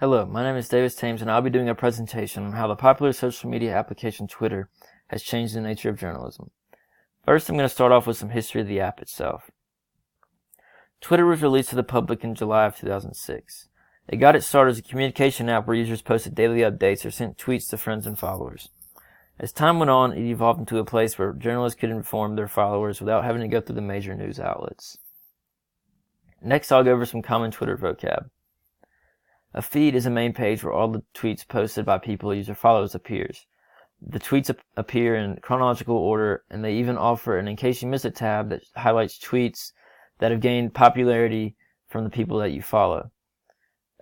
Hello, my name is Thames and I'll be doing a presentation on how the popular social media application Twitter has changed the nature of journalism. First, I'm going to start off with some history of the app itself. Twitter was released to the public in July of 2006. It got its start as a communication app where users posted daily updates or sent tweets to friends and followers. As time went on, it evolved into a place where journalists could inform their followers without having to go through the major news outlets. Next, I'll go over some common Twitter vocab. A feed is a main page where all the tweets posted by people a user follows appears. The tweets appear in chronological order, and they even offer an In Case You Miss It tab that highlights tweets that have gained popularity from the people that you follow.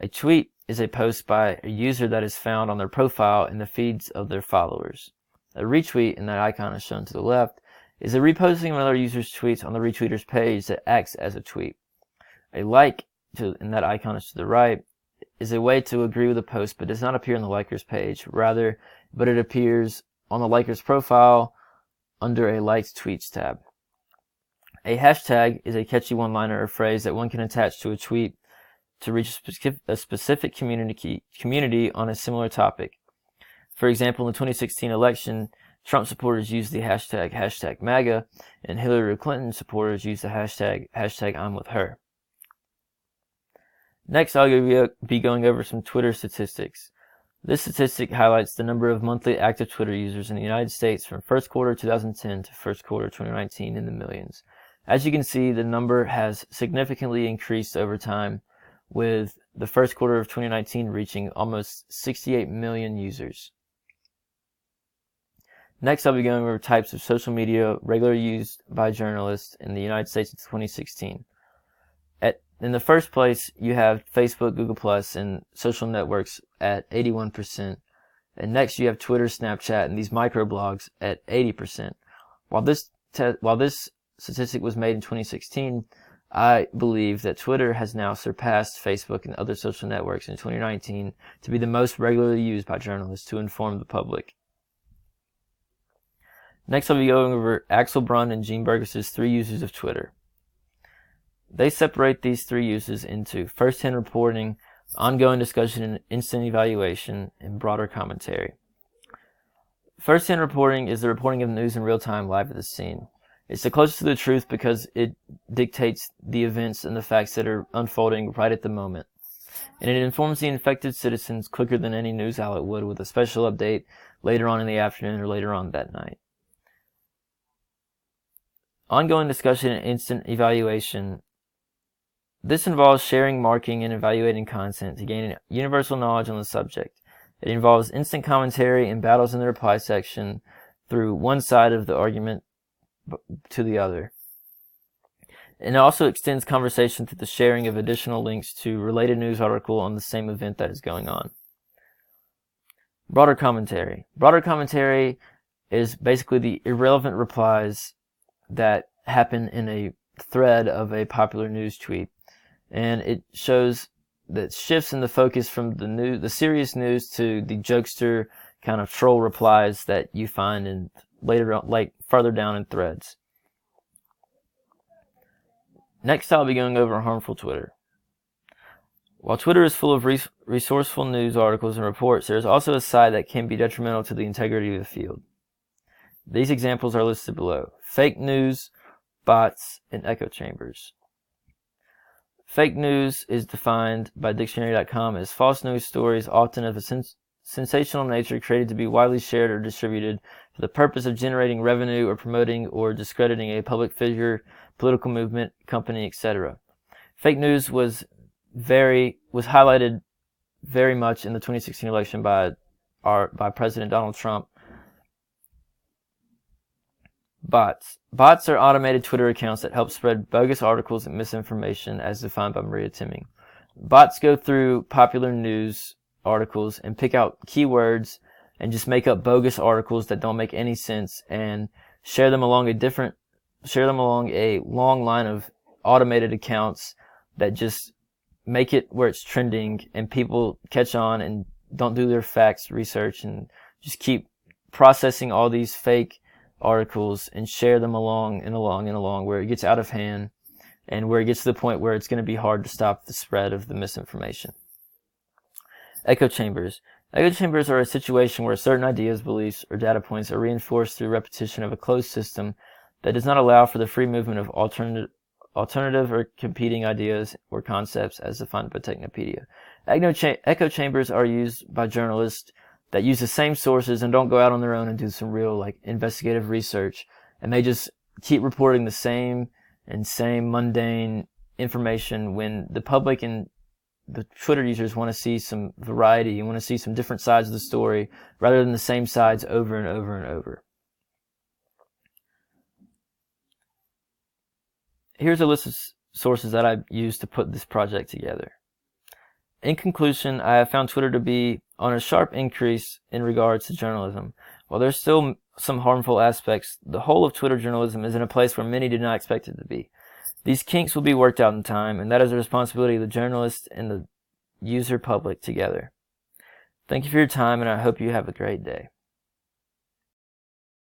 A tweet is a post by a user that is found on their profile in the feeds of their followers. A retweet, and that icon is shown to the left, is a reposting of another user's tweets on the retweeter's page that acts as a tweet. A like, and that icon is to the right, is a way to agree with a post but does not appear on the liker's page, but it appears on the liker's profile under a liked tweets tab. A hashtag is a catchy one-liner or phrase that one can attach to a tweet to reach a specific community on a similar topic. For example, in the 2016 election, Trump supporters used the hashtag MAGA, and Hillary Clinton supporters used the hashtag I'm with her. Next, I'll be going over some Twitter statistics. This statistic highlights the number of monthly active Twitter users in the United States from first quarter 2010 to first quarter 2019 in the millions. As you can see, the number has significantly increased over time, with the first quarter of 2019 reaching almost 68 million users. Next, I'll be going over types of social media regularly used by journalists in the United States in 2016. In the first place, you have Facebook, Google+, and social networks at 81%. And next, you have Twitter, Snapchat, and these microblogs at 80%. While this statistic was made in 2016, I believe that Twitter has now surpassed Facebook and other social networks in 2019 to be the most regularly used by journalists to inform the public. Next, I'll be going over Axel Brun and Gene Burgess's 3 uses of Twitter. They separate these 3 uses into first-hand reporting, ongoing discussion and instant evaluation, and broader commentary. First-hand reporting is the reporting of news in real time live at the scene. It's the closest to the truth because it dictates the events and the facts that are unfolding right at the moment. And it informs the infected citizens quicker than any news outlet would, with a special update later on in the afternoon or later on that night. Ongoing discussion and instant evaluation. This involves sharing, marking, and evaluating content to gain universal knowledge on the subject. It involves instant commentary and battles in the reply section through one side of the argument to the other. And it also extends conversation through the sharing of additional links to related news article on the same event that is going on. Broader commentary. Broader commentary is basically the irrelevant replies that happen in a thread of a popular news tweet. And it shows that shifts in the focus from the serious news to the jokester kind of troll replies that you find in farther down in threads. Next, I'll be going over harmful Twitter. While Twitter is full of resourceful news articles and reports, there is also a side that can be detrimental to the integrity of the field. These examples are listed below: fake news, bots, and echo chambers. Fake news is defined by dictionary.com as false news stories, often of a sensational nature, created to be widely shared or distributed for the purpose of generating revenue or promoting or discrediting a public figure, political movement, company, etc. Fake news was highlighted very much in the 2016 election by President Donald Trump. Bots. Bots are automated Twitter accounts that help spread bogus articles and misinformation as defined by Maria Timming. Bots go through popular news articles and pick out keywords and just make up bogus articles that don't make any sense and share them along a long line of automated accounts that just make it where it's trending and people catch on and don't do their facts research and just keep processing all these fake articles and share them along where it gets out of hand and where it gets to the point where it's going to be hard to stop the spread of the misinformation. Echo chambers. Echo chambers are a situation where certain ideas, beliefs, or data points are reinforced through repetition of a closed system that does not allow for the free movement of alternative or competing ideas or concepts as defined by Technopedia. Echo chambers are used by journalists that use the same sources and don't go out on their own and do some real investigative research, and they just keep reporting the same mundane information when the public and the Twitter users want to see some variety and want to see some different sides of the story rather than the same sides over and over and over. Here's a list of sources that I used to put this project together. In conclusion, I have found Twitter to be on a sharp increase in regards to journalism. While there's still some harmful aspects, the whole of Twitter journalism is in a place where many did not expect it to be. These kinks will be worked out in time, and that is the responsibility of the journalists and the user public together. Thank you for your time, and I hope you have a great day.